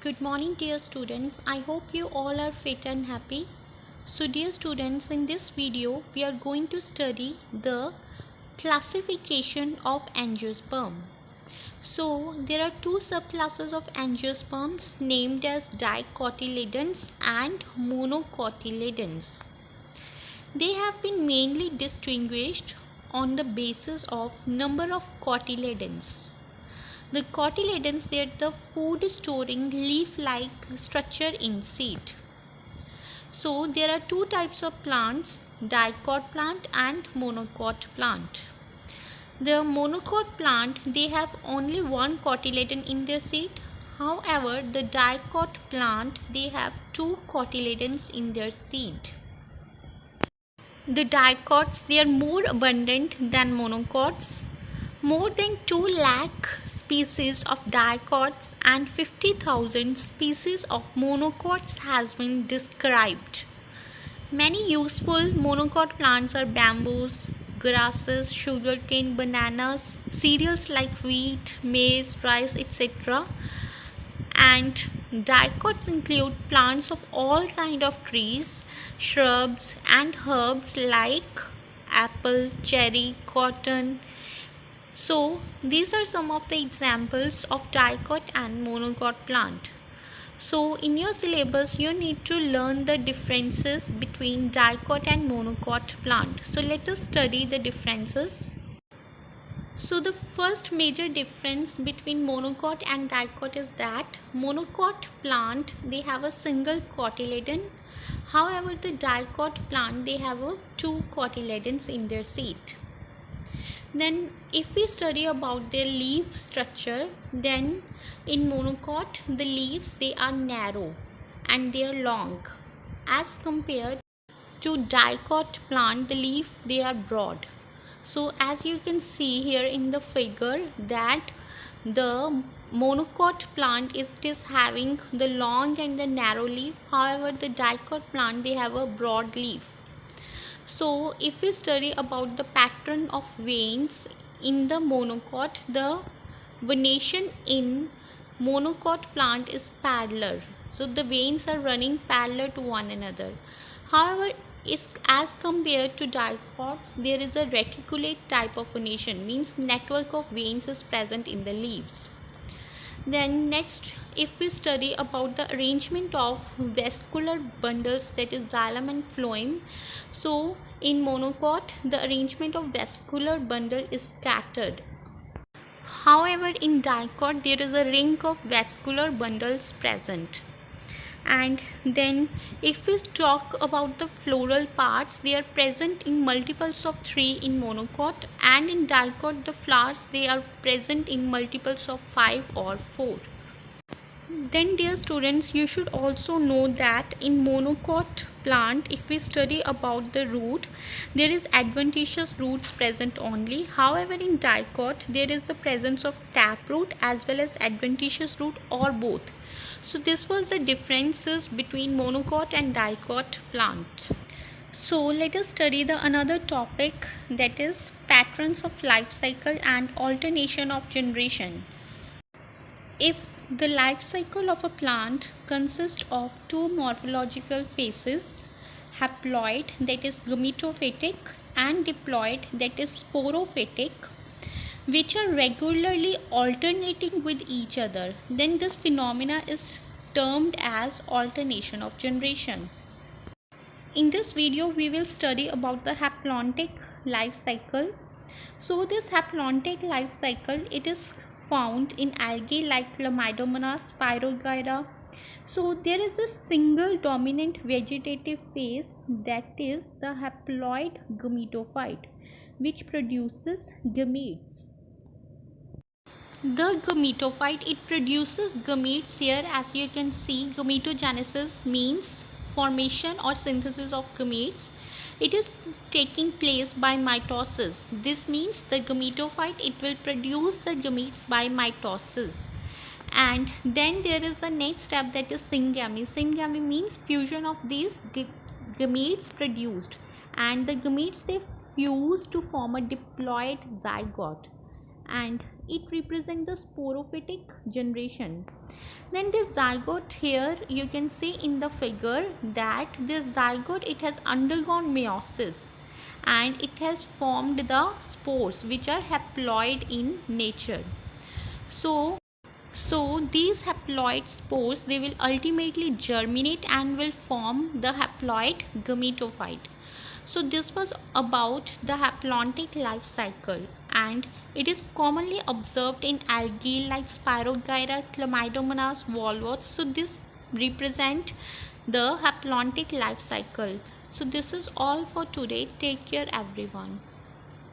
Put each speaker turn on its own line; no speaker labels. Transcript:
Good morning, dear students. I hope you all are fit and happy. So, dear students, in this video, we are going to study the classification of angiosperm. So, there are two subclasses of angiosperms named as dicotyledons and monocotyledons. They have been mainly distinguished on the basis of number of cotyledons. The cotyledons, they are the food storing leaf-like structure in seed. So there are two types of plants, dicot plant and monocot plant. The monocot plant, they have only one cotyledon in their seed. However, the dicot plant, they have two cotyledons in their seed. The dicots, they are more abundant than monocots. More than 2 lakh species of dicots and 50,000 species of monocots has been described. Many useful monocot plants are bamboos, grasses, sugarcane, bananas, cereals like wheat, maize, rice, etc. And dicots include plants of all kinds of trees, shrubs and herbs like apple, cherry, cotton. So these are some of the examples of dicot and monocot plant. So in your syllabus you need to learn the differences between dicot and monocot plant. So let us study the differences. So the first major difference between monocot and dicot is that monocot plant, they have a single cotyledon. However, the dicot plant, they have two cotyledons in their seed. Then if we study about their leaf structure, then in monocot the leaves, they are narrow and they are long, as compared to dicot plant, the leaf, they are broad. So as you can see here in the figure that the monocot plant is having the long and the narrow leaf. However, the dicot plant, they have a broad leaf. So if we study about the pattern of veins in the monocot, the venation in monocot plant is parallel. So the veins are running parallel to one another. However, as compared to dicots, there is a reticulate type of venation, means network of veins is present in the leaves. Then next, if we study about the arrangement of vascular bundles, that is xylem and phloem. So in monocot, the arrangement of vascular bundle is scattered. However, in dicot, there is a ring of vascular bundles present. And then if we talk about the floral parts, they are present in multiples of 3 in monocot, and in dicot the flowers, they are present in multiples of 5 or 4. Then dear students, you should also know that in monocot plant, if we study about the root, there is adventitious roots present only. However, in dicot, there is the presence of taproot as well as adventitious root, or both. So this was the differences between monocot and dicot plant. So let us study the another topic, that is patterns of life cycle and alternation of generation. If the life cycle of a plant consists of two morphological phases, haploid, that is gametophytic, and diploid, that is sporophytic, which are regularly alternating with each other, then this phenomena is termed as alternation of generation. In this video, we will study about the haplontic life cycle. So this haplontic life cycle, it is found in algae like Chlamydomonas, Spirogyra. So there is a single dominant vegetative phase, that is the haploid gametophyte, which produces gametes. The gametophyte, it produces gametes here. As you can see, gametogenesis means formation or synthesis of gametes. It is taking place by mitosis. This means the gametophyte, it will produce the gametes by mitosis. And then there is the next step, that is syngamy. Syngamy means fusion of these gametes produced, and the gametes, they fuse to form a diploid zygote. And it represents the sporophytic generation. Then this zygote, here you can see in the figure that this zygote, it has undergone meiosis and it has formed the spores which are haploid in nature. So these haploid spores, they will ultimately germinate and will form the haploid gametophyte. So this was about the haplontic life cycle, and it is commonly observed in algae like Spirogyra, Chlamydomonas, volvotes. So this represent the haplontic life cycle. So this is all for today. Take care everyone.